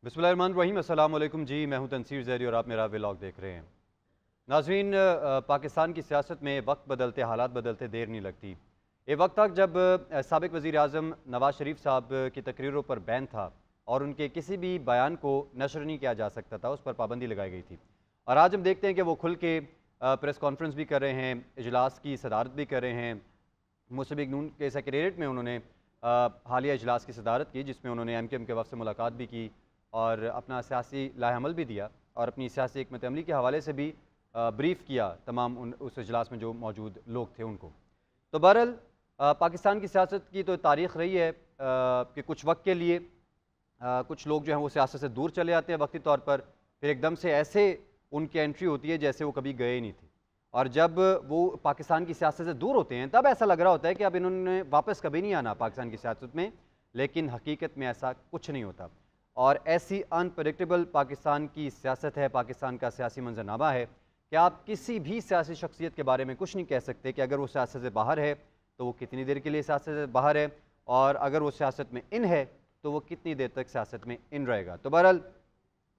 बिस्मिल्लाहिर्रहमानिर्रहीम। अस्सलाम वालेकुम जी, मैं हूं तनसीर ज़हरी और आप मेरा व्लॉग देख रहे हैं। नाज़रीन, पाकिस्तान की सियासत में वक्त बदलते, हालात बदलते देर नहीं लगती। ये वक्त तक जब साबिक़ वज़ीर आज़म नवाज़ शरीफ साहब की तकरीरों पर बैन था और उनके किसी भी बयान को नशर नहीं किया जा सकता था, उस पर पाबंदी लगाई गई थी। और आज हम देखते हैं कि वो खुल के प्रेस कॉन्फ्रेंस भी कर रहे हैं, इजलास की सदारत भी कर रहे हैं। मुस्लिम लीग नून के सेक्रेटेरिएट में उन्होंने हालिया इजलास की सदारत की, जिसमें उन्होंने MQM के वफ़द से मुलाकात भी की और अपना सियासी लाहेअमल भी दिया और अपनी सियासी हिकमत अमली के हवाले से भी ब्रीफ़ किया तमाम उस इजलास में जो मौजूद लोग थे उनको। तो बहरहाल पाकिस्तान की सियासत की तो तारीख़ रही है कि कुछ वक्त के लिए कुछ लोग जो हैं वो सियासत से दूर चले आते हैं वक्ती तौर पर, फिर एकदम से ऐसे उनकी एंट्री होती है जैसे वो कभी गए ही नहीं थे। और जब वो पाकिस्तान की सियासत से दूर होते हैं तब ऐसा लग रहा होता है कि अब इन्होंने वापस कभी नहीं आना पाकिस्तान की सियासत में, लेकिन हकीकत में ऐसा कुछ नहीं होता। और ऐसी अनप्रेडिक्टेबल पाकिस्तान की सियासत है, पाकिस्तान का सियासी मंजरनामा है कि आप किसी भी सियासी शख्सियत के बारे में कुछ नहीं कह सकते कि अगर वो सियासत से बाहर है तो वो कितनी देर के लिए सियासत से बाहर है, और अगर वो सियासत में इन है तो वो कितनी देर तक सियासत में इन रहेगा। तो बहरहाल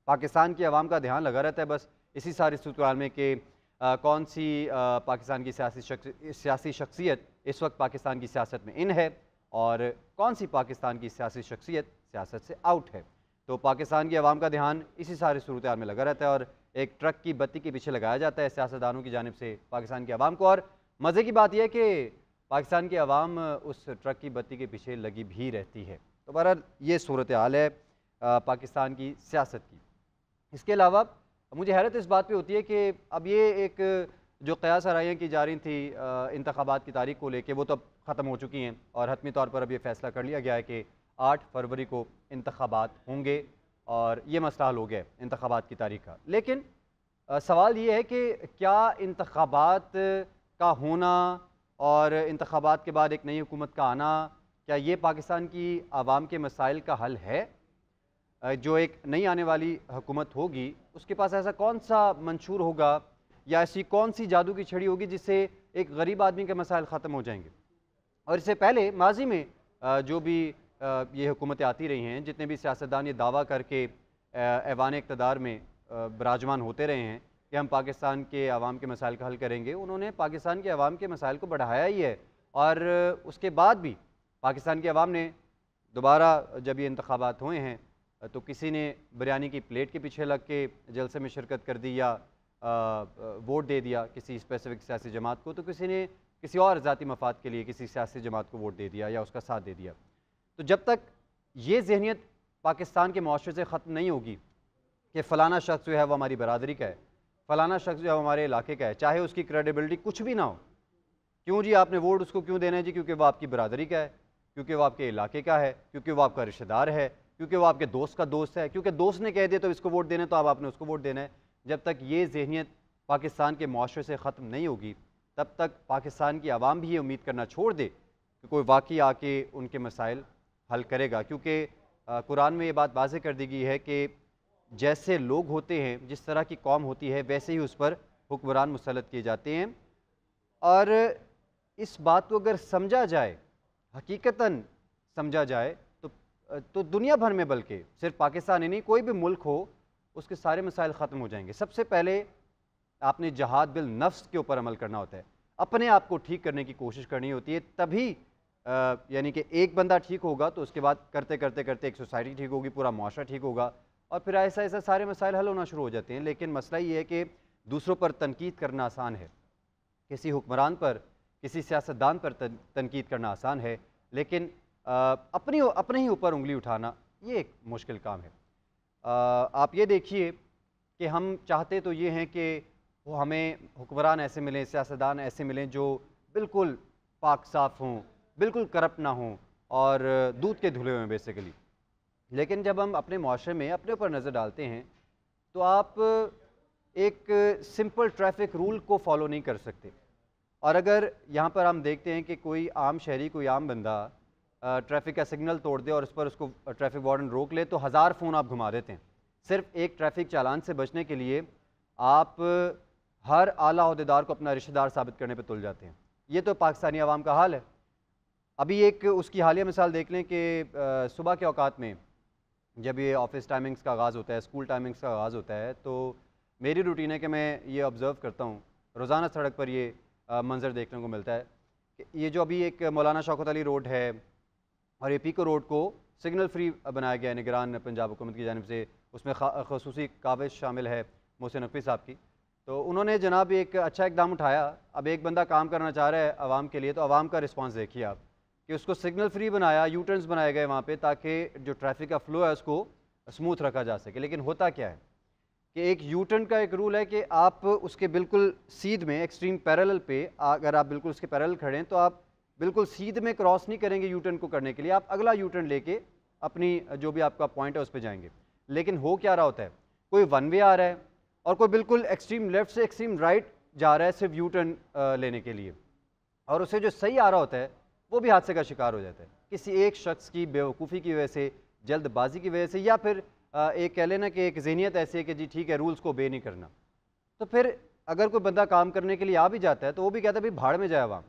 पाकिस्तान की आवाम का ध्यान लगा रहता है बस इसी सारी सूरत में कि कौन सी पाकिस्तान की सियासी शख्सियत इस वक्त पाकिस्तान की सियासत में इन है और कौन सी पाकिस्तान की सियासी शख्सियत सियासत से आउट है। तो पाकिस्तान की आवाम का ध्यान इसी सारी सूरत में लगा रहता है और एक ट्रक की बत्ती के पीछे लगाया जाता है सियासतदानों की जानिब से पाकिस्तान की आवाम को। और मज़े की बात यह है कि पाकिस्तान की आवाम उस ट्रक की बत्ती के पीछे लगी भी रहती है। तो बहरहाल ये सूरत हाल है पाकिस्तान की सियासत की। इसके अलावा मुझे हैरत इस बात पे होती है कि अब ये एक जो क़यास आराइयाँ की जा रही थी इंतखाबात की तारीख को लेके, वो तो अब ख़त्म हो चुकी हैं और हतमी तौर पर अब ये फ़ैसला कर लिया गया है कि 8 फरवरी को इंतखाबात होंगे और ये मसला हल हो गया है इंतखाबात की तारीख का। लेकिन सवाल ये है कि क्या इंतखाबात का होना और इंतखाबात के बाद एक नई हुकूमत का आना, क्या ये पाकिस्तान की आवाम के मसाइल का हल है? जो एक नई आने वाली हुकूमत होगी उसके पास ऐसा कौन सा मंशूर होगा या ऐसी कौन सी जादू की छड़ी होगी जिससे एक गरीब आदमी के मसाइल ख़त्म हो जाएंगे। और इससे पहले माजी में जो भी ये हुकूमतें आती रही हैं, जितने भी सियासतदान ये दावा करके ऐवान इक़्तिदार में विराजमान होते रहे हैं कि हम पाकिस्तान के अवाम के मसाइल का हल करेंगे, उन्होंने पाकिस्तान के अवाम के मसाइल को बढ़ाया ही है। और उसके बाद भी पाकिस्तान की अवाम ने दोबारा जब ये इंतखाबात हुए हैं तो किसी ने बिरयानी की प्लेट के पीछे लग के जलसे में शिरकत कर दी या वोट दे दिया किसी स्पेसिफिक सियासी जमात को, तो किसी ने किसी और ज़ाती मफाद के लिए किसी सियासी जमात को वोट दे दिया या उसका साथ दे दिया। तो जब तक ये ज़हनियत पाकिस्तान के मुआशरे से ख़त्म नहीं होगी कि फ़लाना शख्स जो है वो हमारी बरादरी का है, फ़लाना शख्स जो है हमारे इलाके का है, चाहे उसकी क्रेडिबिलिटी कुछ भी ना हो, क्यों जी आपने वोट उसको क्यों देना है जी? क्योंकि वो आपकी बरादरी का है, क्योंकि वो आपके इलाके का है, क्योंकि वो आपका रिश्तेदार है, क्योंकि वो आपके दोस्त का दोस्त है, क्योंकि दोस्त ने कह दिया तो इसको वोट देना है तो अब आपने उसको वोट देना है। जब तक ये ज़हनियत पाकिस्तान के मुआशरे से ख़त्म नहीं होगी तब तक पाकिस्तान की आवाम भी ये उम्मीद करना छोड़ दे कि कोई वाकई आके उनके मसाइल हल करेगा। क्योंकि कुरान में ये बात वाज़ेह कर दी गई है कि जैसे लोग होते हैं, जिस तरह की कौम होती है, वैसे ही उस पर हुक्मरान मुसल्लत किए जाते हैं। और इस बात को अगर समझा जाए, हकीकतन समझा जाए तो दुनिया भर में, बल्कि सिर्फ पाकिस्तान ही नहीं, कोई भी मुल्क हो उसके सारे मसाइल ख़त्म हो जाएंगे। सबसे पहले आपने जहाद बिल नफ्स के ऊपर अमल करना होता है, अपने आप को ठीक करने की कोशिश करनी होती है, तभी यानी कि एक बंदा ठीक होगा तो उसके बाद करते करते करते एक सोसाइटी ठीक होगी, पूरा मुआशरा ठीक होगा और फिर ऐसा ऐसा सारे मसाइल हल होना शुरू हो जाते हैं। लेकिन मसला ये है कि दूसरों पर तनकीद करना आसान है, किसी हुक्मरान पर, किसी सियासतदान पर तनकीद करना आसान है, लेकिन अपने ही ऊपर उंगली उठाना ये एक मुश्किल काम है। आप ये देखिए कि हम चाहते तो ये हैं कि वो हमें हुक्मरान ऐसे मिलें, सियासतदान ऐसे मिलें जो बिल्कुल पाक साफ़ हों, बिल्कुल करप्ट ना हों और दूध के धुले हुए बेसिकली। लेकिन जब हम अपने मुआशरे में अपने ऊपर नज़र डालते हैं तो आप एक सिंपल ट्रैफिक रूल को फॉलो नहीं कर सकते। और अगर यहाँ पर हम देखते हैं कि कोई आम शहरी, कोई आम बंदा ट्रैफिक का सिग्नल तोड़ दे और उस पर उसको ट्रैफिक वार्डन रोक ले तो 1000 फ़ोन आप घुमा देते हैं। सिर्फ एक ट्रैफिक चालान से बचने के लिए आप हर आला ओहदेदार को अपना रिश्तेदार साबित करने पर तुल जाते हैं। ये तो पाकिस्तानी आवाम का हाल है। अभी एक उसकी हालिया मिसाल देख लें कि सुबह के औकात में जब ये ऑफिस टाइमिंग्स का आगाज़ होता है, स्कूल टाइमिंग्स का आगाज़ होता है, तो मेरी रूटीन है कि मैं ये ऑब्ज़र्व करता हूँ, रोज़ाना सड़क पर ये मंज़र देखने को मिलता है कि ये जो अभी एक मौलाना शौकत अली रोड है और ये पीको रोड को सिग्नल फ्री बनाया गया है निगरान पंजाब हुकूमत की जानिब से। उसमें ख़ुसूसी काविश शामिल है मोहसिन नकवी साहब की। तो उन्होंने जनाब एक अच्छा इकदाम उठाया। अब एक बंदा काम करना चाह रहा है आवाम के लिए, तो आवाम का रिस्पॉन्स देखिए आप कि उसको सिग्नल फ्री बनाया, यू टर्न्स बनाए गए वहाँ पे, ताकि जो ट्रैफिक का फ़्लो है उसको स्मूथ रखा जा सके। लेकिन होता क्या है कि एक यू टर्न का एक रूल है कि आप उसके बिल्कुल सीध में एक्सट्रीम पैरेलल पे, अगर आप बिल्कुल उसके पैरेलल खड़े हैं तो आप बिल्कुल सीध में क्रॉस नहीं करेंगे यू टर्न को करने के लिए, आप अगला यू टर्न लेके अपनी जो भी आपका पॉइंट है उस पर जाएंगे। लेकिन हो क्या रहा होता है, कोई वन वे आ रहा है और कोई बिल्कुल एक्सट्रीम लेफ्ट से एक्सट्रीम राइट जा रहा है सिर्फ यू टर्न लेने के लिए, और उसे जो सही आ रहा होता है वो भी हादसे का शिकार हो जाता है किसी एक शख्स की बेवकूफ़ी की वजह से, जल्दबाजी की वजह से, या फिर एक कह लेना कि एक ज़हनियत ऐसी है कि जी ठीक है रूल्स को ओबे नहीं करना। तो फिर अगर कोई बंदा काम करने के लिए आ भी जाता है तो वो भी कहता है भाई भाड़ में जाए आवाम।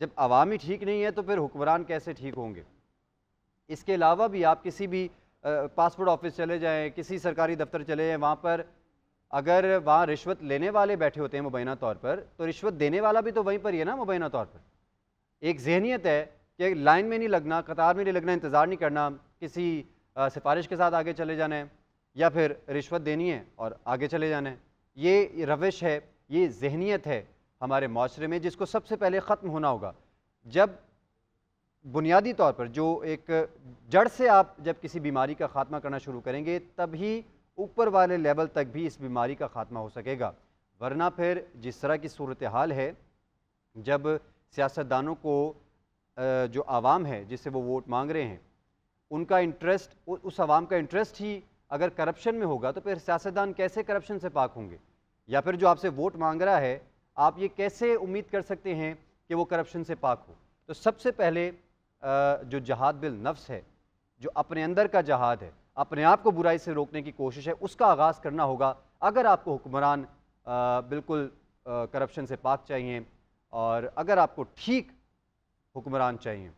जब आवाम ही ठीक नहीं है तो फिर हुक्मरान कैसे ठीक होंगे। इसके अलावा भी आप किसी भी पासपोर्ट ऑफिस चले जाएँ, किसी सरकारी दफ्तर चले जाएँ, वहाँ पर अगर वहाँ रिश्वत लेने वाले बैठे होते हैं मुबैना तौर पर, तो रिश्वत देने वाला भी तो वहीं पर ही है ना मुबैना तौर पर। एक ज़हनियत है कि लाइन में नहीं लगना, कतार में नहीं लगना, इंतज़ार नहीं करना, किसी सिफारिश के साथ आगे चले जाना है या फिर रिश्वत देनी है और आगे चले जाना है। ये रविश है, ये ज़हनियत है हमारे माशरे में, जिसको सबसे पहले ख़त्म होना होगा। जब बुनियादी तौर पर जो एक जड़ से आप जब किसी बीमारी का ख़ात्मा करना शुरू करेंगे, तभी ऊपर वाले लेवल तक भी इस बीमारी का ख़ात्मा हो सकेगा। वरना फिर जिस तरह की सूरत हाल है, जब सियासतदानों को जो आवाम है जिससे वो वोट मांग रहे हैं, उनका इंटरेस्ट, उस आवाम का इंटरेस्ट ही अगर करप्शन में होगा, तो फिर सियासतदान कैसे करप्शन से पाक होंगे? या फिर जो आपसे वोट मांग रहा है, आप ये कैसे उम्मीद कर सकते हैं कि वो करप्शन से पाक हो? तो सबसे पहले जो जहाद बिल नफ्स है, जो अपने अंदर का जहाद है, अपने आप को बुराई से रोकने की कोशिश है, उसका आगाज़ करना होगा अगर आपको हुक्मरान बिल्कुल करप्शन से पाक चाहिए, और अगर आपको ठीक हुक्मरान चाहिए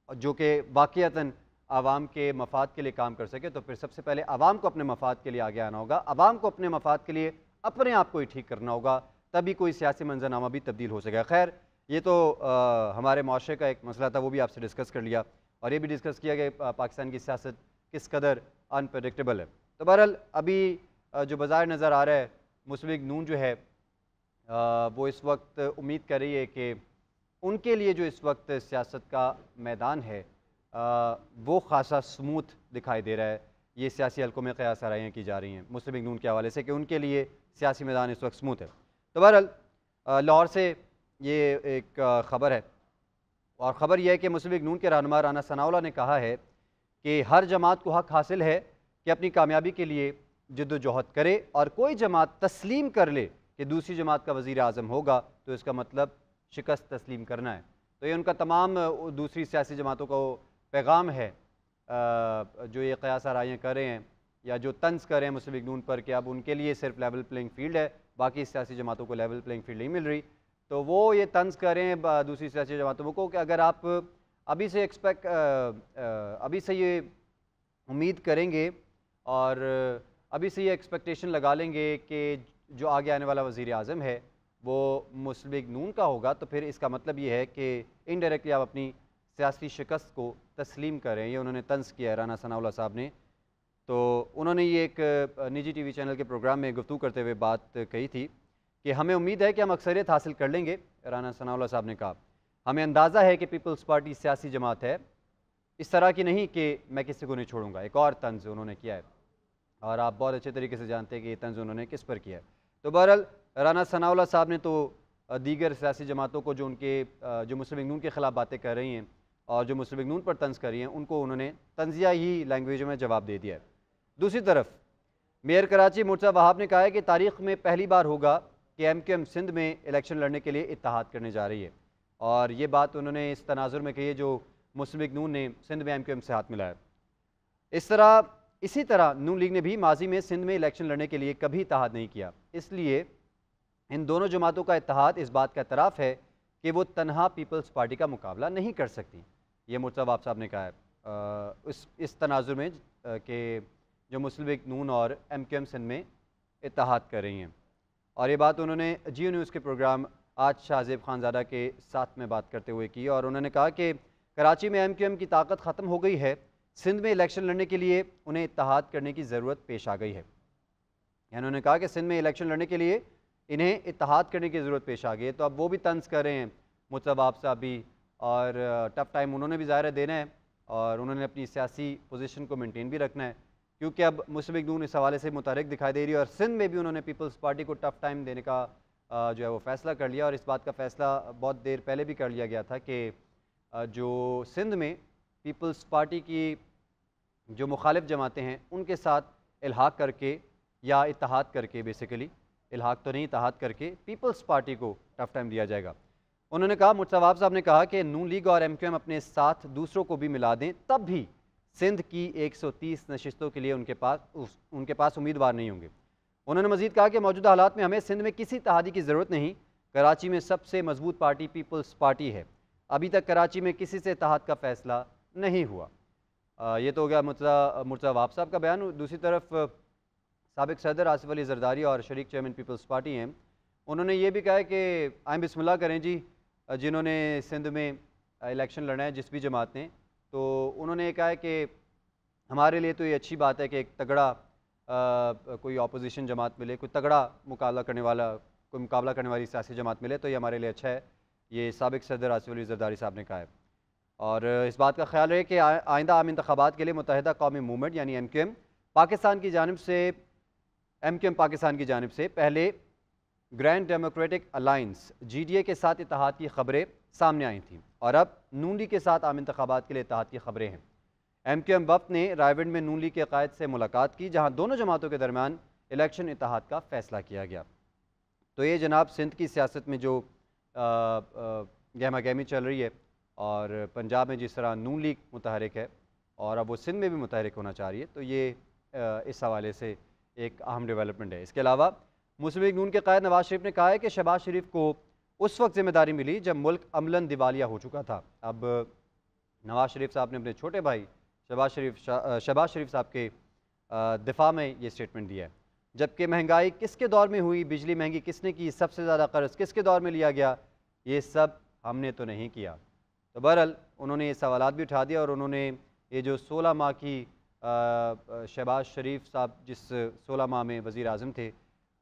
जो कि वाक़ईतन आवाम के मफाद के लिए काम कर सके, तो फिर सबसे पहले आवाम को अपने मफाद के लिए आगे आना होगा, आवाम को अपने मफाद के लिए अपने आप को ही ठीक करना होगा, तभी कोई सियासी मंजरनामा भी तब्दील हो सकेगा। खैर, ये तो हमारे माशरे का एक मसला था, वो भी आपसे डिस्कस कर लिया, और ये भी डिस्कस किया कि पाकिस्तान की सियासत किस कदर अनप्रडिक्टेबल है। तो बहरहाल अभी जो बाज़ार नज़र आ रहा है, मुस्लिम लीग नून जो है वो इस वक्त उम्मीद कर रही है कि उनके लिए जो इस वक्त सियासत का मैदान है वो ख़ासा स्मूथ दिखाई दे रहा है। ये सियासी हल्कों में क़यास आराइयाँ की जा रही हैं मुस्लिम लीग नून के हवाले से कि उनके लिए सियासी मैदान इस वक्त स्मूथ है। तो बहरहाल लाहौर से ये एक ख़बर है, और ख़बर यह है कि मुस्लिम लीग नून के रहनुमा राना सनाउल्लाह ने कहा है कि हर जमात को हक़ हासिल है कि अपनी कामयाबी के लिए जद्दोजहद करे, और कोई जमात तस्लीम कर ले कि दूसरी जमात का वज़ीर आज़म होगा तो इसका मतलब शिकस्त तस्लीम करना है। तो ये उनका तमाम दूसरी सियासी जमातों को पैगाम है जो ये क़यास आराइयाँ कर रहे हैं या जो तंज़ कर रहे हैं मुस्लिम लीग नून पर कि अब उनके लिए सिर्फ लेवल प्लेइंग फील्ड है, बाकी सियासी जमातों को लेवल प्लेइंग फील्ड नहीं मिल रही। तो वो ये तंज़ कर रहे हैं दूसरी सियासी जमातों को कि अगर आप अभी से अभी से ये उम्मीद करेंगे और अभी से ये एक्सपेक्टेशन लगा लेंगे कि जो आगे आने वाला वज़ीर आज़म है वो मुस्लिम लीग नून का होगा, तो फिर इसका मतलब ये है कि इनडायरेक्टली आप अपनी सियासी शिकस्त को तस्लीम करें। ये उन्होंने तंज़ किया है राना सनाउल्लाह साहब ने। तो उन्होंने ये एक निजी टीवी चैनल के प्रोग्राम में गुफ्तगू करते हुए बात कही थी कि हमें उम्मीद है कि हम अक्सरियत हासिल कर लेंगे। राना सनाउल्लाह साहब ने कहा, हमें अंदाज़ा है कि पीपल्स पार्टी सियासी जमात है, इस तरह की नहीं कि मैं किसी को नहीं छोड़ूंगा। एक और तंज़ उन्होंने किया है, और आप बहुत अच्छे तरीके से जानते हैं कि ये तंज़ उन्होंने किस पर किया है। तो बहरहाल राना सनाउल्लाह साहब ने तो दीगर सियासी जमातों को जो मुस्लिम लीग नून के ख़िलाफ़ बातें कर रही हैं और जो मुस्लिम लीग नून पर तंज़ कर रही हैं, उनको उन्होंने तंज़िया ही लैंग्वेज में जवाब दे दिया है। दूसरी तरफ मेयर कराची मुर्तज़ा वहाब ने कहा है कि तारीख़ में पहली बार होगा कि MQM सिंध में इलेक्शन लड़ने के लिए इत्तेहाद करने जा रही है, और ये बात उन्होंने इस तनाजुर में कही है जो मुस्लिम लीग नून ने सिंध में MQM से हाथ मिलाया। इसी तरह नून लीग ने भी माजी में सिंध में इलेक्शन लड़ने के लिए कभी इत्तेहाद नहीं किया, इसलिए इन दोनों जमातों का इत्तेहाद इस बात का एतराफ़ है कि वो तनहा पीपल्स पार्टी का मुकाबला नहीं कर सकती। ये मुर्तज़ा वहाब साहब ने कहा है। इस तनाजुर में कि जो मुस्लिम लीग नून और MQM सिंध में इत्तेहाद कर रही हैं। और ये बात उन्होंने जियो न्यूज़ के प्रोग्राम आज शाहजेब खानज़ादा के साथ में बात करते हुए की और उन्होंने कहा कि कराची में MQM की ताकत ख़त्म हो गई है, सिंध में इलेक्शन लड़ने के लिए उन्हें इत्तेहाद करने की ज़रूरत पेश आ गई है। यानी उन्होंने कहा कि सिंध में इलेक्शन लड़ने के लिए इन्हें इत्तेहाद करने की ज़रूरत पेश आ गई है। तो अब वो भी तंज कर रहे हैं, मुस्तफ़ा साहब भी, और टफ़ टाइम उन्होंने भी ज़ाहिर देना है और उन्होंने अपनी सियासी पोजीशन को मेंटेन भी रखना है, क्योंकि अब मुस्लिम लीग नून इस हवाले से मुतहरिक दिखाई दे रही है और सिंध में भी उन्होंने पीपल्स पार्टी को टफ़ टाइम देने का जो है वो फ़ैसला कर लिया। और इस बात का फ़ैसला बहुत देर पहले भी कर लिया गया था कि जो सिंध में पीपल्स पार्टी की जो मुखालिफ जमातें हैं उनके साथ इल्हाक करके या इत्तेहाद करके, बेसिकली इल्हाक तो नहीं, इत्तेहाद करके पीपल्स पार्टी को टफ़ टाइम दिया जाएगा। उन्होंने कहा, मुस्तफ़ा साहब ने कहा कि नून लीग और MQM अपने साथ दूसरों को भी मिला दें, तब भी सिंध की 130 नशिस्तों के लिए उनके पास उम्मीदवार नहीं होंगे। उन्होंने मज़ीद कहा कि मौजूदा हालात में हमें सिंध में किसी इत्तेहादी की ज़रूरत नहीं, कराची में सबसे मजबूत पार्टी पीपल्स पार्टी है, अभी तक कराची में किसी से इत्तेहाद का फ़ैसला नहीं हुआ। ये तो हो गया मुर्तज़ा साहब का बयान। दूसरी तरफ साबिक़ सदर आसिफ अली ज़रदारी और शरीक चेयरमैन पीपल्स पार्टी हैं, उन्होंने ये भी कहा है कि आए बिस्मिल्लाह करें जी, जिन्होंने सिंध में इलेक्शन लड़ना है जिस भी जमात ने, तो उन्होंने ये कहा है कि हमारे लिए तो ये अच्छी बात है कि एक तगड़ा कोई अपोजिशन जमात मिले, कोई तगड़ा मुकाबला करने वाली सियासी जमात मिले, तो ये हमारे लिए अच्छा है। ये साबिक़ सदर आसिफ अली ज़रदारी साहब ने कहा है। और इस बात का ख्याल रहे कि आइंदा आम इंतखाबात के लिए मुत्तहिदा कौमी मूवमेंट यानी MQM पाकिस्तान की जानिब से पहले ग्रैंड डेमोक्रेटिक अलायंस GDA के साथ इत्तेहाद की खबरें सामने आई थीं और अब नून लीग के साथ आम इंतखाबात के लिए इत्तेहाद की खबरें हैं। MQM वफ़द ने रायविंड में नून लीग के कायद से मुलाकात की, जहां दोनों जमातों के दरमियान इलेक्शन इत्तेहाद का फ़ैसला किया गया। तो ये जनाब सिंध की सियासत में जो गहमा गहमी चल रही है और पंजाब में जिस तरह नून लीग मुतहरिक है और अब वो सिंध में भी मुतहरिक होना चाह रही है, तो ये इस हवाले से एक अहम डेवलपमेंट है। इसके अलावा मुस्लिम लीग नून के कायद नवाज शरीफ ने कहा है कि शहबाज शरीफ को उस वक्त जिम्मेदारी मिली जब मुल्क अमलन दिवालिया हो चुका था। अब नवाज शरीफ साहब ने अपने छोटे भाई शहबाज शरीफ साहब के दिफा में ये स्टेटमेंट दिया है, जबकि महंगाई किसके दौर में हुई, बिजली महंगी किसने की, सबसे ज़्यादा कर्ज किसके दौर में लिया गया, ये सब हमने तो नहीं किया। तो बहरहाल उन्होंने ये सवालात भी उठा दिया और उन्होंने ये जो 16 माह की शहबाज शरीफ साहब जिस 16 माह में वज़ीर आज़म थे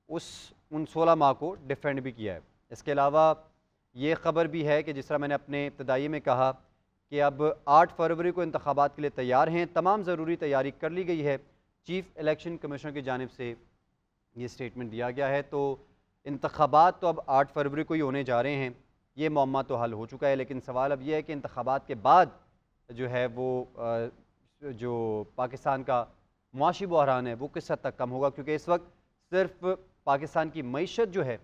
उन 16 माह को डिफेंड भी किया है। इसके अलावा ये ख़बर भी है कि जिस तरह मैंने अपने इब्तदाई में कहा कि अब 8 फरवरी को इंतखाबात के लिए तैयार हैं, तमाम ज़रूरी तैयारी कर ली गई है। चीफ़ इलेक्शन कमीशनर की जानिब से ये स्टेटमेंट दिया गया है। तो इंतखाबात तो अब 8 फरवरी को ही होने जा रहे हैं, ये मौमा तो हल हो चुका है, लेकिन सवाल अब यह है कि इंतखाबात के बाद जो है वो जो पाकिस्तान का मुआशी बहरान है वो किस हद तक कम होगा, क्योंकि इस वक्त सिर्फ पाकिस्तान की मईशत जो है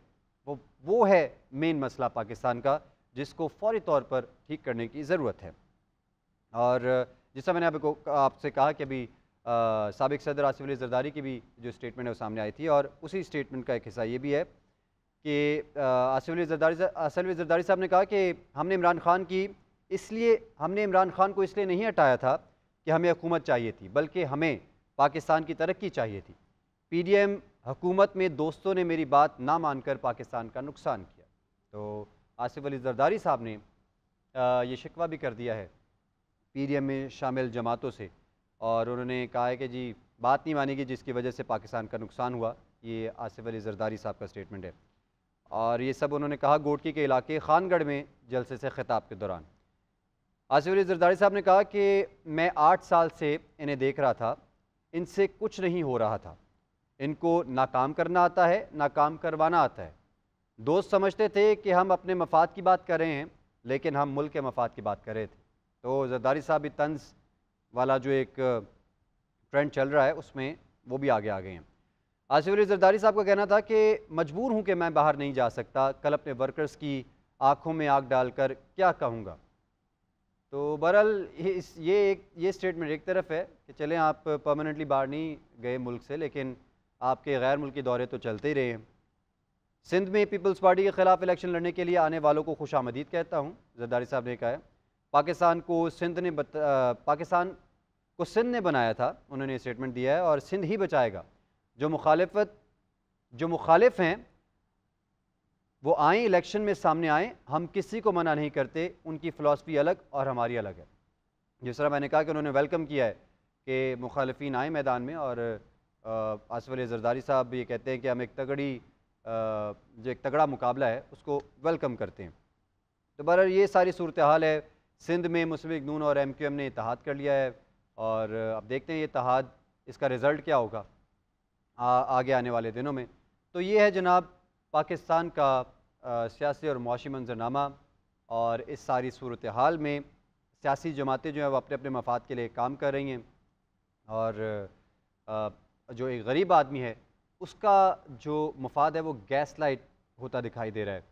वो है मेन मसला पाकिस्तान का, जिसको फौरी तौर पर ठीक करने की ज़रूरत है। और जैसा मैंने आपसे कहा कि अभी साबिक़ सदर आसिफ अली ज़रदारी की भी जो स्टेटमेंट है वो सामने आई थी और उसी स्टेटमेंट का एक हिस्सा ये भी है कि आसिफ अली ज़रदारी साहब ने कहा कि हमने इमरान खान को इसलिए नहीं हटाया था कि हमें हुकूमत चाहिए थी, बल्कि हमें पाकिस्तान की तरक्की चाहिए थी। PDM हुकूमत में दोस्तों ने मेरी बात ना मानकर पाकिस्तान का नुकसान किया। तो आसिफ अली ज़रदारी साहब ने ये शिकवा भी कर दिया है PDM में शामिल जमातों से और उन्होंने कहा है कि जी बात नहीं मानेगी जिसकी वजह से पाकिस्तान का नुकसान हुआ। ये आसिफ अली ज़रदारी साहब का स्टेटमेंट है और ये सब उन्होंने कहा गोटकी के इलाके खानगढ़ में जलसे से खिताब के दौरान। आसिफ अली ज़रदारी साहब ने कहा कि मैं 8 साल से इन्हें देख रहा था, इनसे कुछ नहीं हो रहा था, इनको नाकाम करना आता है, नाकाम करवाना आता है। दोस्त समझते थे कि हम अपने मफाद की बात कर रहे हैं, लेकिन हम मुल्क के मफाद की बात कर रहे थे। तो ज़रदारी साहब भी तंज वाला जो एक ट्रेंड चल रहा है उसमें वो भी आगे आ गए हैं। आसिफ अली ज़रदारी साहब का कहना था कि मजबूर हूँ कि मैं बाहर नहीं जा सकता, कल अपने वर्कर्स की आँखों में आग डालकर क्या कहूँगा। तो बहरहाल ये स्टेटमेंट एक तरफ है कि चलें आप परमानेंटली बाहर नहीं गए मुल्क से, लेकिन आपके गैर मुल्की दौरे तो चलते ही रहे हैं। सिंध में पीपल्स पार्टी के ख़िलाफ़ इलेक्शन लड़ने के लिए आने वालों को खुशामदीद कहता हूँ, ज़रदारी साहब ने कहा है। पाकिस्तान को पाकिस्तान को सिंध ने बनाया था, उन्होंने स्टेटमेंट दिया है, और सिंध ही बचाएगा। जो मुखालिफ हैं वो आए, इलेक्शन में सामने आए, हम किसी को मना नहीं करते, उनकी फ़िलासफ़ी अलग और हमारी अलग है। जिस तरह मैंने कहा कि उन्होंने वेलकम किया है कि मुखालिफिन आए मैदान में, और आसिफ अली ज़रदारी साहब ये कहते हैं कि हम जो एक तगड़ा मुकाबला है उसको वेलकम करते हैं। तो बहरहाल ये सारी सूरत हाल है। सिंध में मुस्लिम लीग नून और MQM ने इत्तेहाद कर लिया है, और अब देखते हैं ये इत्तेहाद, इसका रिज़ल्ट क्या होगा आगे आने वाले दिनों में। तो ये है जनाब पाकिस्तान का सियासी और मुआशी मंजरनामा, और इस सारी सूरत हाल में सियासी जमातें जो हैं वो अपने अपने मफाद के लिए काम कर रही हैं, और जो एक गरीब आदमी है उसका जो मफाद है वो गैस लाइट होता दिखाई दे रहा है।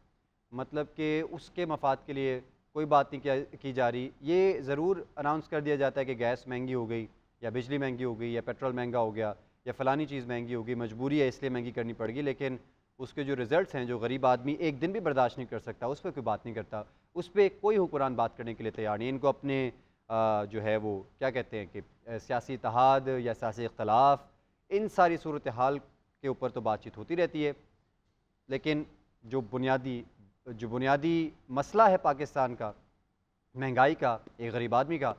मतलब कि उसके मफाद के लिए कोई बात नहीं की जा रही। ये ज़रूर अनाउंस कर दिया जाता है कि गैस महंगी हो गई, या बिजली महंगी हो गई, या पेट्रोल महंगा हो गया, या फ़लानी चीज़ महंगी हो गई, मजबूरी है इसलिए महंगी करनी पड़ेगी, लेकिन उसके जो रिज़ल्ट्स हैं, जो गरीब आदमी एक दिन भी बर्दाश्त नहीं कर सकता, उस पर कोई बात नहीं करता, उस पर कोई हुक्मरान बात करने के लिए तैयार नहीं। इनको अपने जो है वो क्या कहते हैं कि सियासी इत्तेहाद या सियासी इख्तलाफ, इन सारी सूरत हाल के ऊपर तो बातचीत होती रहती है, लेकिन जो बुनियादी मसला है पाकिस्तान का, महंगाई का, एक गरीब आदमी का,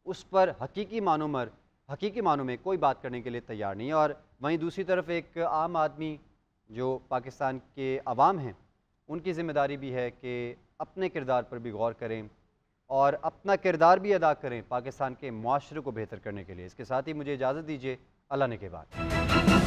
उस पर हकीकी मानों में कोई बात करने के लिए तैयार नहीं है। और वहीं दूसरी तरफ एक आम आदमी जो पाकिस्तान के अवाम हैं, उनकी ज़िम्मेदारी भी है कि अपने किरदार पर भी गौर करें और अपना किरदार भी अदा करें पाकिस्तान के मुआशरे को बेहतर करने के लिए। इसके साथ ही मुझे इजाज़त दीजिए, अल्लाह ने के बाद।